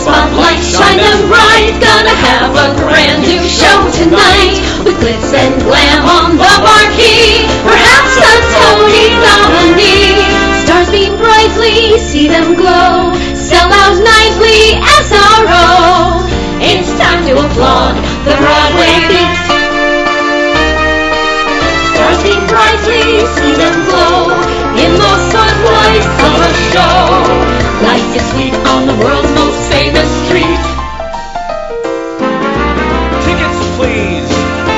spotlight, shine them bright. Gonna have a grand new show tonight, with glitz and glam on the marquee. Perhaps a Tony nominee. Stars beam brightly, see them glow. Sell out nightly, SRO. It's time to applaud the Broadway Beat. Stars beam brightly, see them glow in the sunlight of a show. Life is sweet on the world's most famous street. Tickets, please.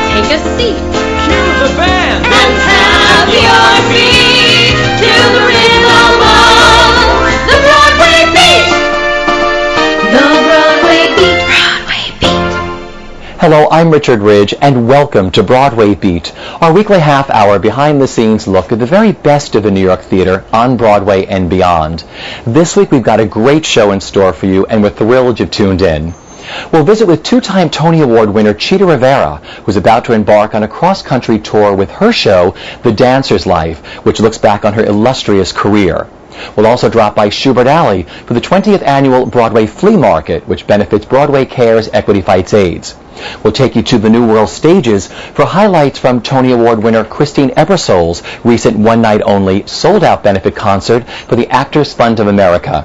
Take a seat. Cue the band. And have your feet to the rhythm of the Broadway Beat. The Broadway Beat. Broadway Beat. Hello, I'm Richard Ridge, and welcome to Broadway Beat, our weekly half-hour behind-the-scenes look at the very best of the New York theater on Broadway and beyond. This week we've got a great show in store for you, and we're thrilled you've tuned in. We'll visit with two-time Tony Award winner Chita Rivera, who's about to embark on a cross-country tour with her show, The Dancer's Life, which looks back on her illustrious career. We'll also drop by Schubert Alley for the 20th annual Broadway Flea Market, which benefits Broadway Cares Equity Fights AIDS. We'll take you to the New World stages for highlights from Tony Award winner Christine Ebersole's recent one-night-only sold-out benefit concert for the Actors Fund of America.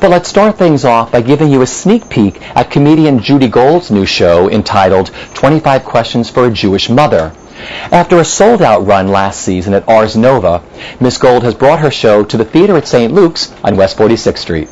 But let's start things off by giving you a sneak peek at comedian Judy Gold's new show entitled 25 Questions for a Jewish Mother. After a sold-out run last season at Ars Nova, Miss Gold has brought her show to the theater at St. Luke's on West 46th Street.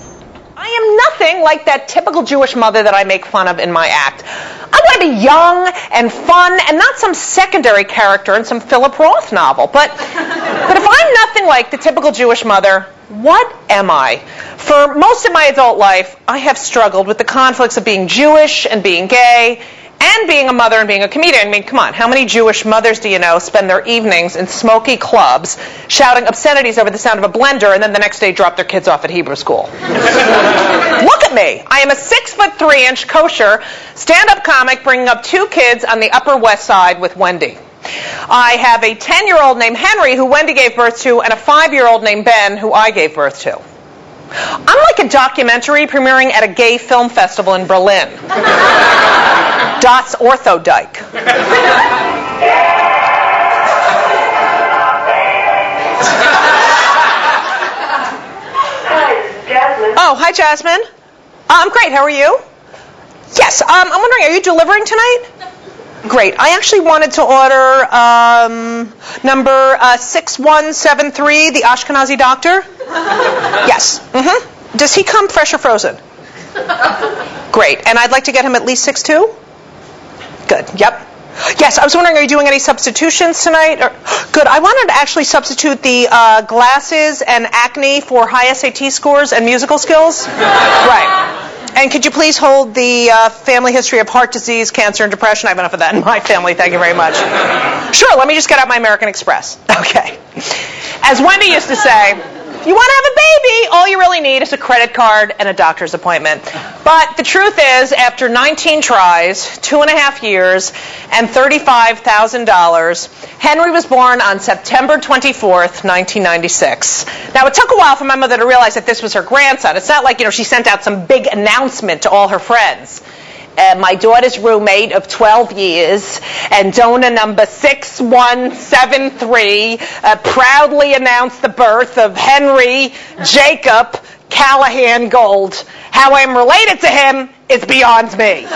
I am nothing like that typical Jewish mother that I make fun of in my act. I want to be young and fun and not some secondary character in some Philip Roth novel. But if I'm nothing like the typical Jewish mother, what am I? For most of my adult life, I have struggled with the conflicts of being Jewish and being gay and being a mother and being a comedian. I mean, come on, how many Jewish mothers do you know spend their evenings in smoky clubs shouting obscenities over the sound of a blender and then the next day drop their kids off at Hebrew school? Look at me. I am a 6'3" kosher stand-up comic bringing up two kids on the Upper West Side with Wendy. I have a 10-year-old named Henry who Wendy gave birth to and a 5-year-old named Ben who I gave birth to. I'm like a documentary premiering at a gay film festival in Berlin. Das Orthodyke. Oh, hi, Jasmine. I'm great. How are you? Yes. I'm wondering, are you delivering tonight? Great. I actually wanted to order number 6173, the Ashkenazi doctor. Yes. Mm-hmm. Does he come fresh or frozen? Great. And I'd like to get him at least 6'2"? Good. Yep. Yes, I was wondering, are you doing any substitutions tonight? Good. I wanted to actually substitute the glasses and acne for high SAT scores and musical skills. Right. And could you please hold the family history of heart disease, cancer, and depression? I have enough of that in my family. Thank you very much. Sure, let me just get out my American Express. Okay. As Wendy used to say, you want to have a baby, all you really need is a credit card and a doctor's appointment. But the truth is, after 19 tries, 2.5 years, and $35,000, Henry was born on September 24th, 1996. Now, it took a while for my mother to realize that this was her grandson. It's not like, she sent out some big announcement to all her friends. My daughter's roommate of 12 years and donor number 6173 proudly announced the birth of Henry Jacob Callahan Gold. How I'm related to him is beyond me.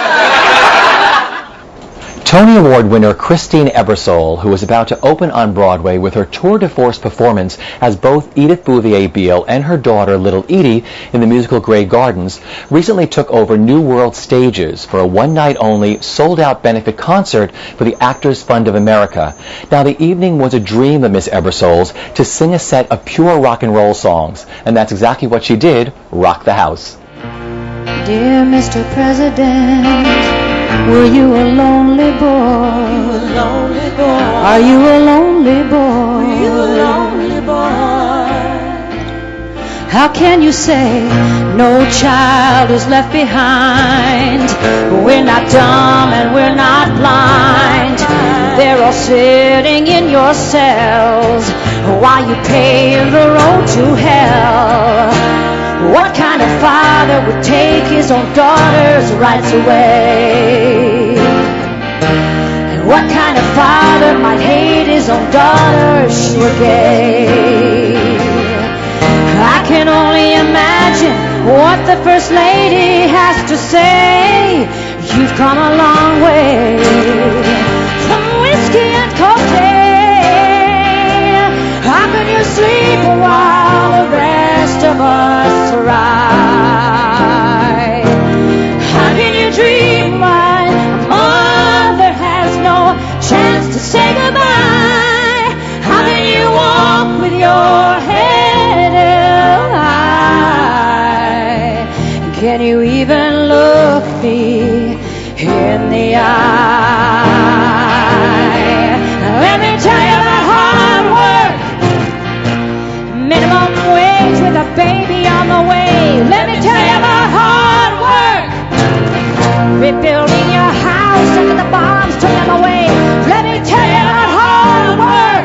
Tony Award winner Christine Ebersole, who is about to open on Broadway with her tour de force performance as both Edith Bouvier-Beale and her daughter Little Edie in the musical Grey Gardens, recently took over New World stages for a one-night-only, sold-out benefit concert for the Actors Fund of America. Now, the evening was a dream of Miss Ebersole's to sing a set of pure rock and roll songs, and that's exactly what she did, rock the house. Dear Mr. President, were you a lonely boy? Are you a lonely boy? Were you a lonely boy? How can you say no child is left behind? We're not dumb and we're not blind. They're all sitting in your cells while you pave the road to hell. What kind of fire father would take his own daughter's rights away? And what kind of father might hate his own daughter if she were gay? I can only imagine what the First Lady has to say. You've come a long way from whiskey and cocaine. How can you sleep while the rest of us ride? How can you dream while a mother has no chance to say goodbye? How can you walk with your head held high? Can you even look me in the eye? Let me tell you about hard work, minimum wage with a baby on the way. Let me tell you about hard work, rebuilding your house after the bombs took them away. Let me tell you about hard work,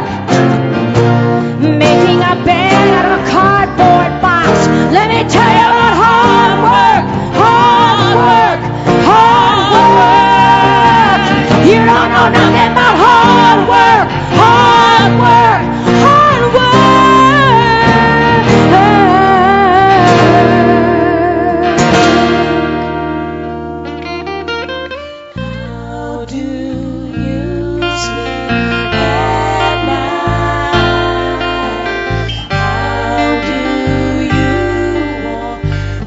making a bed out of a cardboard box. Let me tell you about hard work, hard work, hard work. You don't know nothing about hard work, hard work, hard work. How do you sleep at night? How do you walk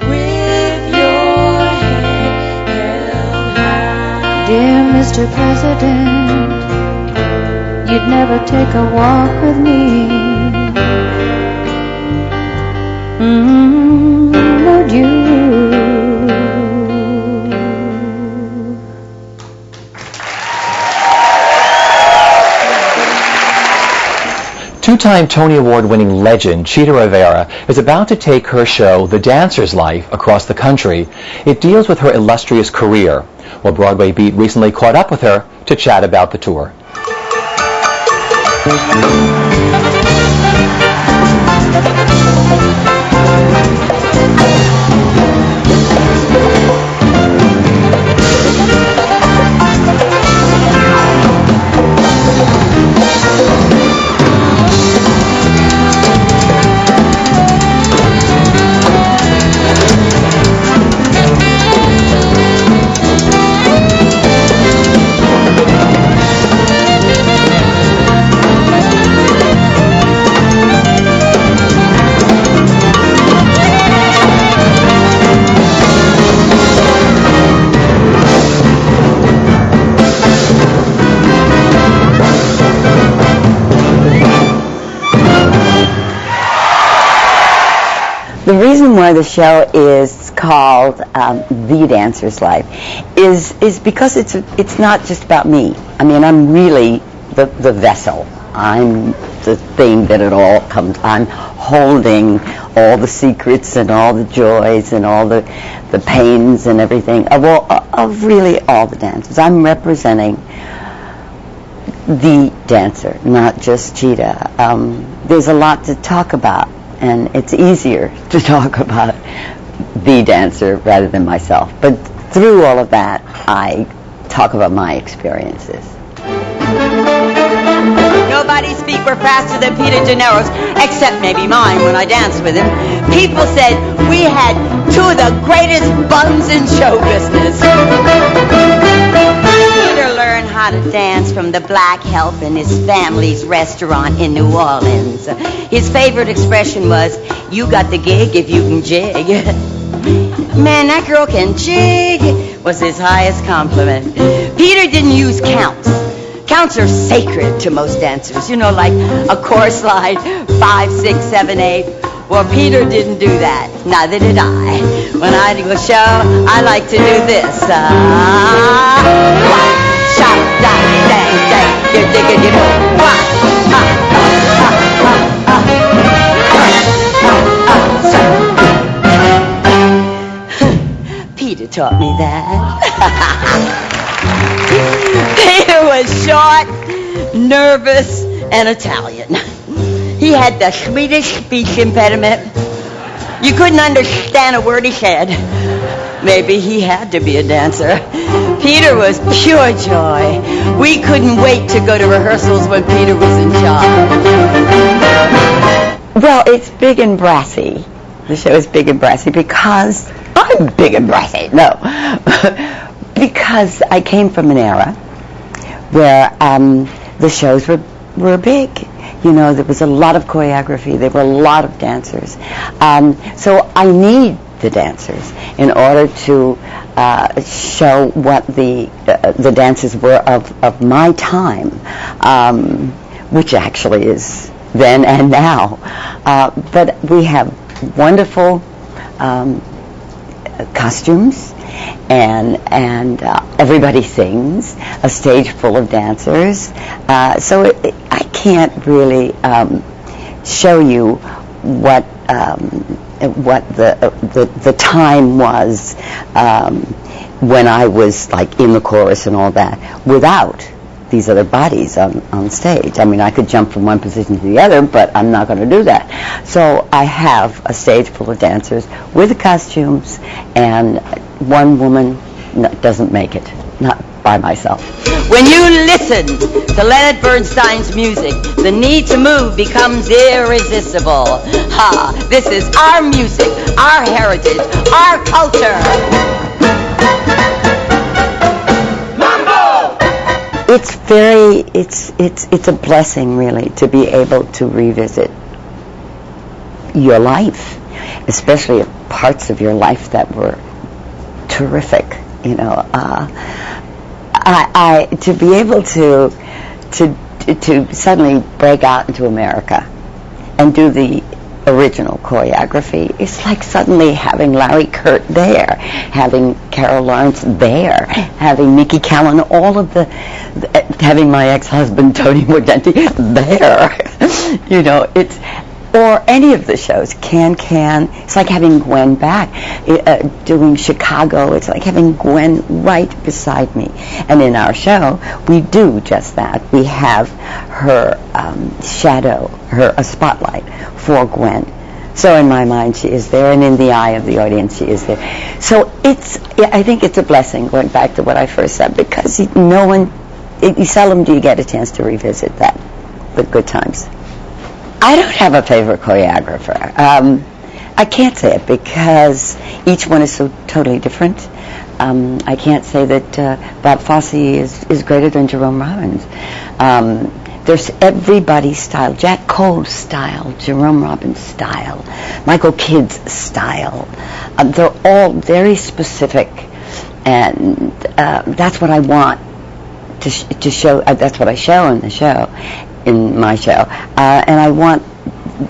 with your head held high? Dear Mr. President, you'd never take a walk with me. Would you? Two-time Tony Award-winning legend Chita Rivera is about to take her show, The Dancer's Life, across the country. It deals with her illustrious career. Well, Broadway Beat recently caught up with her to chat about the tour. The reason why the show is called The Dancer's Life is because it's not just about me. I mean, I'm really the vessel. I'm the thing that it all comes. I'm holding all the secrets and all the joys and all the pains and everything of really all the dancers. I'm representing the dancer, not just Chita. There's a lot to talk about, and it's easier to talk about the dancer rather than myself. But through all of that, I talk about my experiences. Nobody's feet were faster than Peter De Niro's, except maybe mine when I danced with him. People said we had two of the greatest buns in show business. Peter learned how to dance from the black help in his family's restaurant in New Orleans. His favorite expression was, "You got the gig if you can jig." "Man, that girl can jig," was his highest compliment. Peter didn't use counts. Counts are sacred to most dancers, you know, like a chorus line, 5, 6, 7, 8. Well, Peter didn't do that. Neither did I. When I do a show, I like to do this. Wah, shop, dang, dang, dang. You're digging, you know. Wah, Peter taught me that. Peter was short, nervous, and Italian. He had the Swedish speech impediment. You couldn't understand a word he said. Maybe he had to be a dancer. Peter was pure joy. We couldn't wait to go to rehearsals when Peter was in charge. Well, it's big and brassy. The show is big and brassy because I'm big and brassy. No. Because I came from an era where the shows were big. You know, there was a lot of choreography. There were a lot of dancers. So I need the dancers in order to show what the dances were of my time, which actually is then and now. But we have wonderful costumes, and everybody sings, a stage full of dancers. So I can't really show you what the time was when I was like in the chorus and all that without these other bodies on stage. I mean, I could jump from one position to the other, but I'm not going to do that. So I have a stage full of dancers with the costumes, and one woman doesn't make it, not by myself. When you listen to Leonard Bernstein's music, the need to move becomes irresistible. Ha! This is our music, our heritage, our culture. It's a blessing, really, to be able to revisit your life, especially parts of your life that were terrific. You know, to be able to suddenly break out into America and do the original choreography, it's like suddenly having Larry Kurt there, having Carol Lawrence there, having Mickey Callan, having my ex-husband Tony Mordenti there. You know, or any of the shows, Can. It's like having Gwen back. Doing Chicago, it's like having Gwen right beside me. And in our show, we do just that. We have her shadow, a spotlight for Gwen. So in my mind, she is there, and in the eye of the audience, she is there. So I think it's a blessing, going back to what I first said, because seldom do you get a chance to revisit that, the good times. I don't have a favorite choreographer. I can't say it because each one is so totally different. I can't say that Bob Fosse is greater than Jerome Robbins. There's everybody's style. Jack Cole's style, Jerome Robbins' style, Michael Kidd's style. They're all very specific, and that's what I want to show. That's what I show in the show. In my show, and I want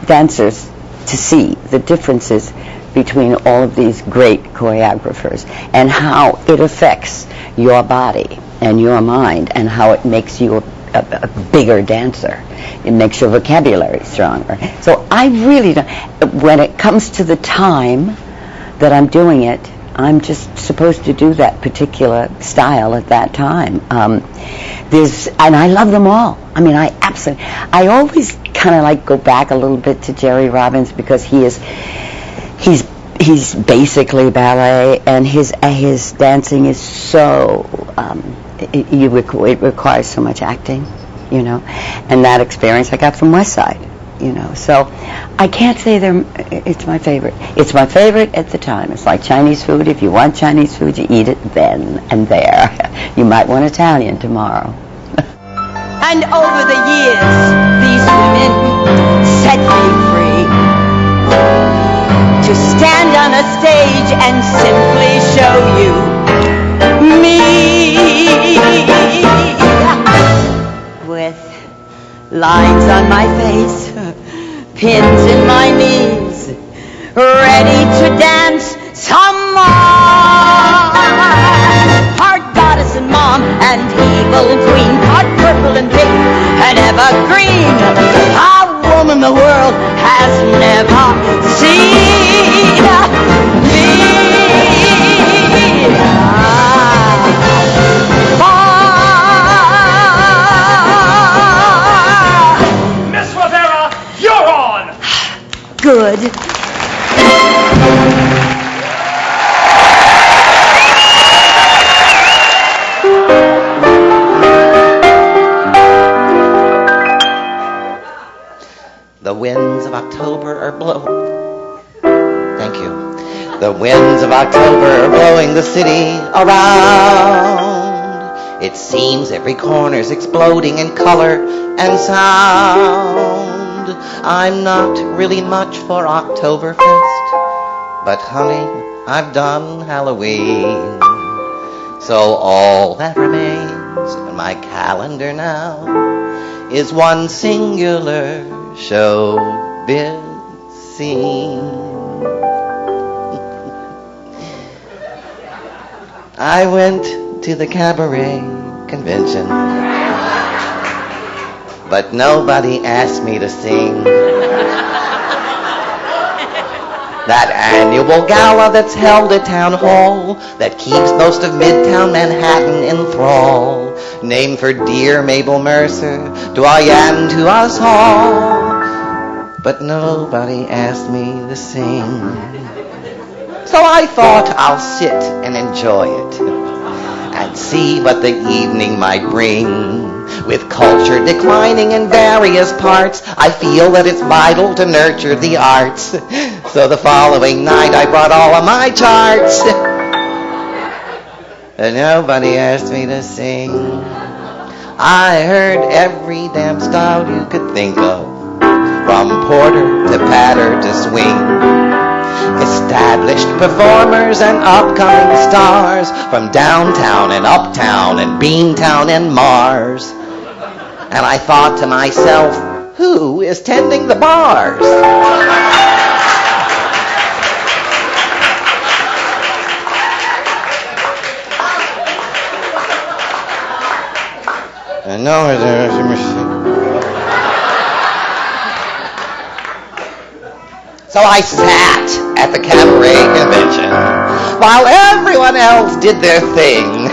dancers to see the differences between all of these great choreographers and how it affects your body and your mind and how it makes you a bigger dancer. It makes your vocabulary stronger. So I really don't, when it comes to the time that I'm doing it, I'm just supposed to do that particular style at that time. And I love them all. I mean, I always kind of like go back a little bit to Jerry Robbins because he's basically ballet, and his dancing is so it requires so much acting, you know, and that experience I got from West Side. You know, so I can't say it's my favorite. It's my favorite at the time. It's like Chinese food. If you want Chinese food, you eat it then and there. You might want Italian tomorrow. And over the years, these women set me free to stand on a stage and simply show you me. With lines on my face, pins in my knees, ready to dance some more. Heart goddess and mom and evil queen, heart purple and pink and evergreen, a woman the world has never seen. Miss Rivera, you're on! Good. The winds of October are blowing. Thank you. The winds of October are blowing the city around. It seems every corner's exploding in color and sound. I'm not really much for Oktoberfest, but honey, I've done Halloween. So all that remains in my calendar now is one singular showbiz scene. I went to the cabaret convention, but nobody asked me to sing. That annual gala that's held at Town Hall that keeps most of Midtown Manhattan in thrall, named for dear Mabel Mercer, doyenne to us all. But nobody asked me to sing. So I thought I'll sit and enjoy it and see what the evening might bring. With culture declining in various parts, I feel that it's vital to nurture the arts. So the following night I brought all of my charts. And nobody asked me to sing. I heard every damn style you could think of, from porter to patter to swing. Established performers and upcoming stars from downtown and uptown and Beantown and Mars. And I thought to myself, who is tending the bars? And no, so I sat at the cabaret convention while everyone else did their thing.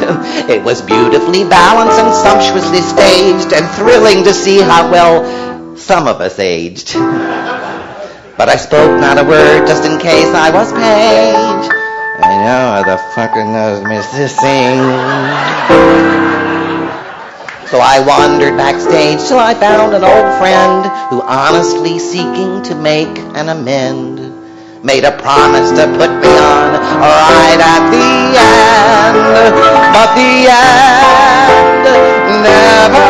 It was beautifully balanced and sumptuously staged and thrilling to see how well some of us aged. But I spoke not a word just in case I was paged. I know the fucker knows me to sing. So I wandered backstage till I found an old friend who, honestly seeking to make an amend, made a promise to put me on right at the end. But the end never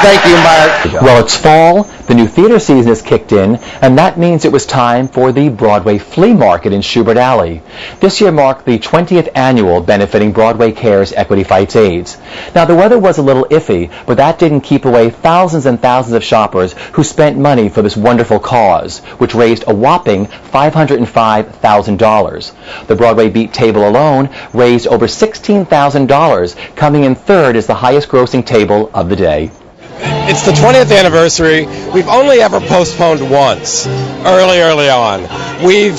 Thank you, Mark. Well, it's fall, the new theater season has kicked in, and that means it was time for the Broadway Flea Market in Schubert Alley. This year marked the 20th annual benefiting Broadway Cares Equity Fights AIDS. Now, the weather was a little iffy, but that didn't keep away thousands and thousands of shoppers who spent money for this wonderful cause, which raised a whopping $505,000. The Broadway Beat table alone raised over $16,000, coming in third as the highest grossing table of the day. It's the 20th anniversary. We've only ever postponed once, early on. We've,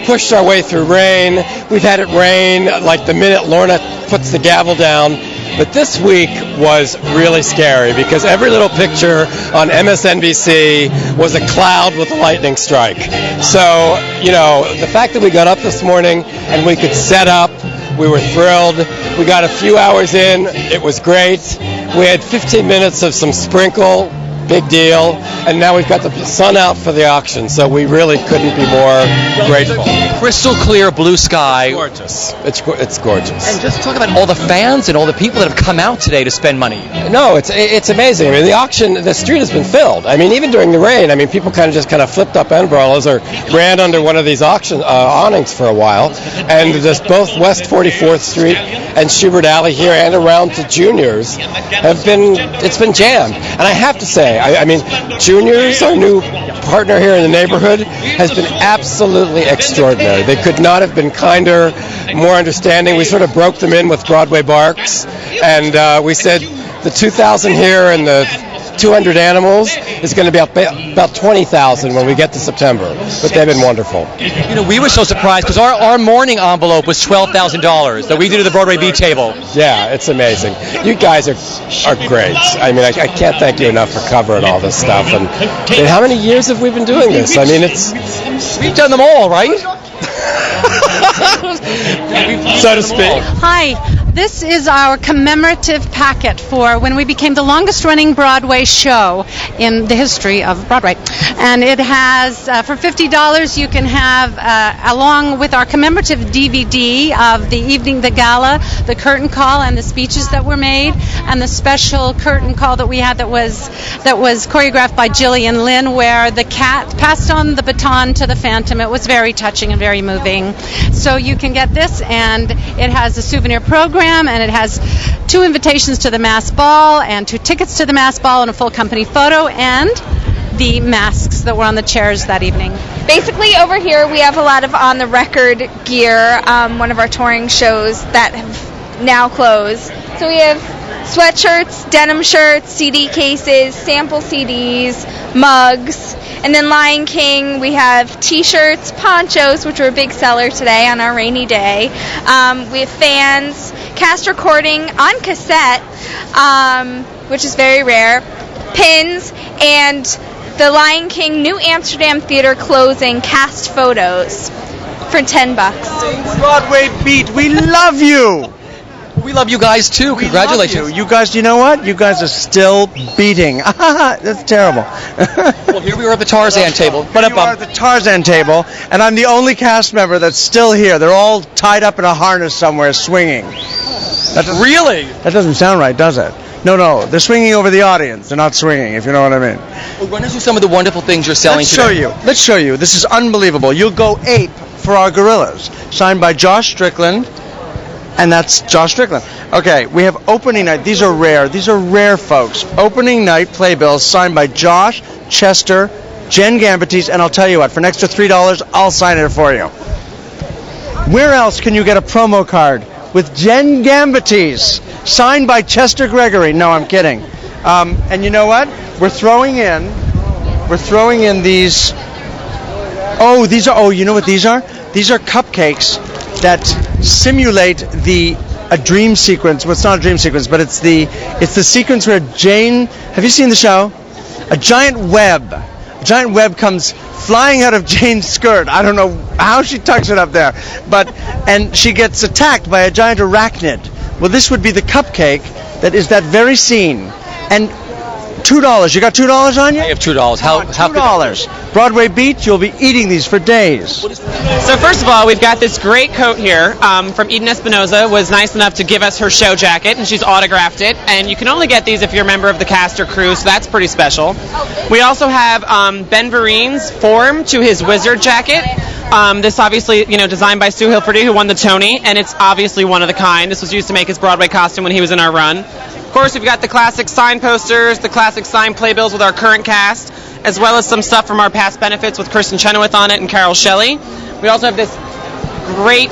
pushed our way through rain. We've had it rain like the minute Lorna puts the gavel down. But this week was really scary because every little picture on MSNBC was a cloud with a lightning strike. So, the fact that we got up this morning and we could set up, we were thrilled. We got a few hours in. It was great. We had 15 minutes of some sprinkle, big deal, and now we've got the sun out for the auction, so we really couldn't be more grateful. Crystal clear blue sky. Gorgeous. It's gorgeous. And just talk about all the fans and all the people that have come out today to spend money. No, it's amazing. I mean, the auction, the street has been filled. I mean, even during the rain, people kind of flipped up umbrellas or ran under one of these auction awnings for a while. And just both West 44th Street and Schubert Alley here and around to Juniors it's been jammed. And I have to say, Juniors, our new partner here in the neighborhood, has been absolutely extraordinary. They could not have been kinder, more understanding. We sort of broke them in with Broadway Barks, and we said the 2,000 here and the 200 animals. It's going to be about 20,000 when we get to September. But they've been wonderful. You know, we were so surprised because our morning envelope was $12,000 that we did at the Broadway Beat table. Yeah, it's amazing. You guys are great. I mean, I can't thank you enough for covering all this stuff. And how many years have we been doing this? I mean, we've done them all, right? So to speak. Hi. This is our commemorative packet for when we became the longest-running Broadway show in the history of Broadway. And it has, for $50, you can have, along with our commemorative DVD of the evening, the gala, the curtain call, and the speeches that were made, and the special curtain call that we had that was choreographed by Gillian Lynn, where the cat passed on the baton to the Phantom. It was very touching and very moving. So you can get this, and it has a souvenir program, and it has 2 invitations to the mass ball and 2 tickets to the mass ball and a full company photo and the masks that were on the chairs that evening. Basically, over here we have a lot of on-the-record gear, one of our touring shows that have now closed. So we have sweatshirts, denim shirts, CD cases, sample CDs, mugs, and then Lion King, we have t-shirts, ponchos, which were a big seller today on our rainy day. We have fans, cast recording on cassette, which is very rare, pins, and the Lion King New Amsterdam Theater closing cast photos for $10. Broadway Beat, we love you! We love you guys too. Congratulations. You guys, you know what? You guys are still beating. That's terrible. Well, here we are at the Tarzan table. You are at the Tarzan table, and I'm the only cast member that's still here. They're all tied up in a harness somewhere, swinging. Really? That doesn't sound right, does it? No. They're swinging over the audience. They're not swinging, if you know what I mean. Well, run us through some of the wonderful things you're selling today. Let's show you. This is unbelievable. You'll go ape for our gorillas. Signed by Josh Strickland. And that's Josh Strickland. Okay, we have opening night. These are rare, folks. Opening night playbills signed by Josh, Chester, Jen Gambites, and I'll tell you what, for an extra $3, I'll sign it for you. Where else can you get a promo card with Jen Gambites, signed by Chester Gregory? No, I'm kidding. And you know what? We're throwing in these. You know what these are? These are cupcakes that simulate a dream sequence. Well, it's not a dream sequence, but it's the sequence where Jane. Have you seen the show? A giant web comes flying out of Jane's skirt. I don't know how she tucks it up there, and she gets attacked by a giant arachnid. Well, this would be the cupcake that is that very scene. And $2. You got $2 on you? I have $2. How $2. Broadway Beat, you'll be eating these for days. So first of all, we've got this great coat here from Eden Espinoza. Was nice enough to give us her show jacket, and she's autographed it. And you can only get these if you're a member of the cast or crew, so that's pretty special. We also have Ben Vereen's form to his wizard jacket. This obviously, designed by Sue Hilferty, who won the Tony, and it's obviously one of the kind. This was used to make his Broadway costume when he was in our run. Of course, we've got the classic sign posters, the classic sign playbills with our current cast, as well as some stuff from our past benefits with Kristen Chenoweth on it and Carol Shelley. We also have this great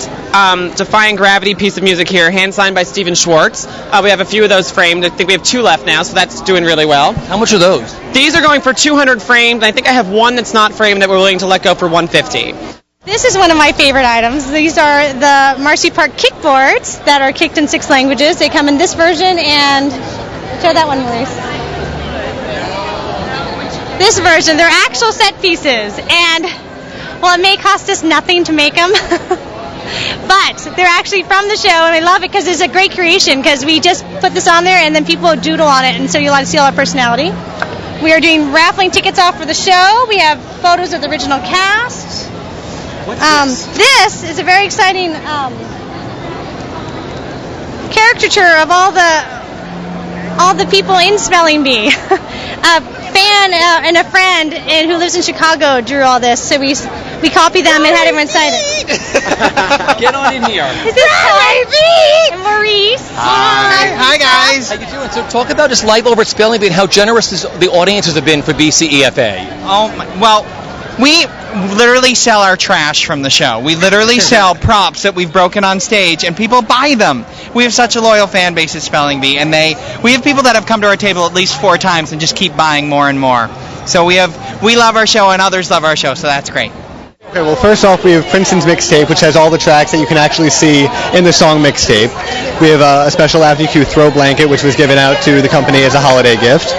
Defying Gravity piece of music here, hand signed by Stephen Schwartz. We have a few of those framed. I think we have 2 left now, so that's doing really well. How much are those? These are going for 200 framed. I think I have one that's not framed that we're willing to let go for 150. This is one of my favorite items. These are the Marcy Park kickboards that are kicked in 6 languages. They come in this version and show that one, Maurice. This version, they're actual set pieces, and well, it may cost us nothing to make them, but they're actually from the show, and I love it because it's a great creation because we just put this on there and then people doodle on it, and so you'll see all our personality. We are doing raffling tickets off for the show. We have photos of the original cast. This is a very exciting caricature of all the people in Spelling Bee. A fan and a friend who lives in Chicago drew all this, so we copied them and had everyone sign it. Get on in here. This is Hi, and Maurice. Hi guys. How you doing? So talk about this life over at Spelling Bee and how generous the audiences have been for BCEFA. Well, We literally sell our trash from the show. We literally sell props that we've broken on stage, and people buy them. We have such a loyal fan base at Spelling Bee, and we have people that have come to our table at least 4 times and just keep buying more and more. So we love our show, and others love our show, so that's great. Okay, well, first off, we have Princeton's mixtape, which has all the tracks that you can actually see in the song mixtape. We have a special Avenue Q throw blanket, which was given out to the company as a holiday gift.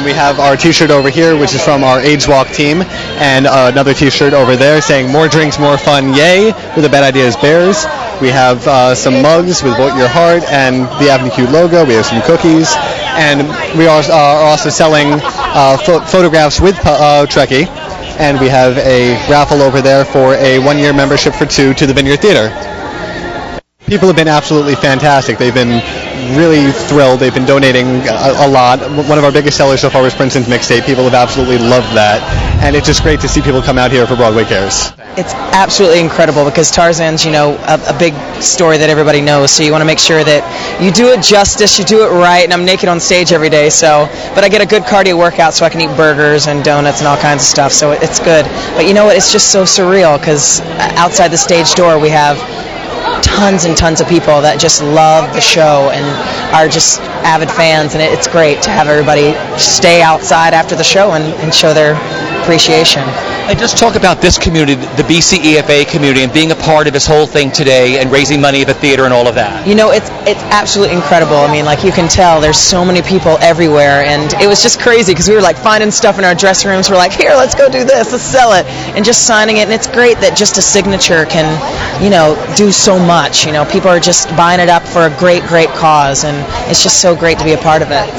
We have our T-shirt over here, which is from our AIDS Walk team, and another T-shirt over there saying "More drinks, more fun, yay!" with the Bad Ideas Bears. We have some mugs with "Vote Your Heart" and the Avenue Q logo. We have some cookies, and we are also selling photographs with Trekkie. And we have a raffle over there for a 1-year membership for 2 to the Vineyard Theater. People have been absolutely fantastic. They've been really thrilled. They've been donating a lot. One of our biggest sellers so far was Princeton's mixtape. People have absolutely loved that. And it's just great to see people come out here for Broadway Cares. It's absolutely incredible because Tarzan's, a big story that everybody knows. So you want to make sure that you do it justice, you do it right. And I'm naked on stage every day, but I get a good cardio workout so I can eat burgers and donuts and all kinds of stuff. So it's good. But you know what? It's just so surreal because outside the stage door we have tons and tons of people that just love the show and are just avid fans, and it's great to have everybody stay outside after the show and show their appreciation. And just talk about this community, the BCEFA community, and being a part of this whole thing today and raising money at the theater and all of that. It's absolutely incredible. I mean, like you can tell, there's so many people everywhere, and it was just crazy because we were like finding stuff in our dressing rooms. We're like, here, let's go do this, let's sell it, and just signing it. And it's great that just a signature can, do so much. People are just buying it up for a great, great cause, and it's just so great to be a part of it.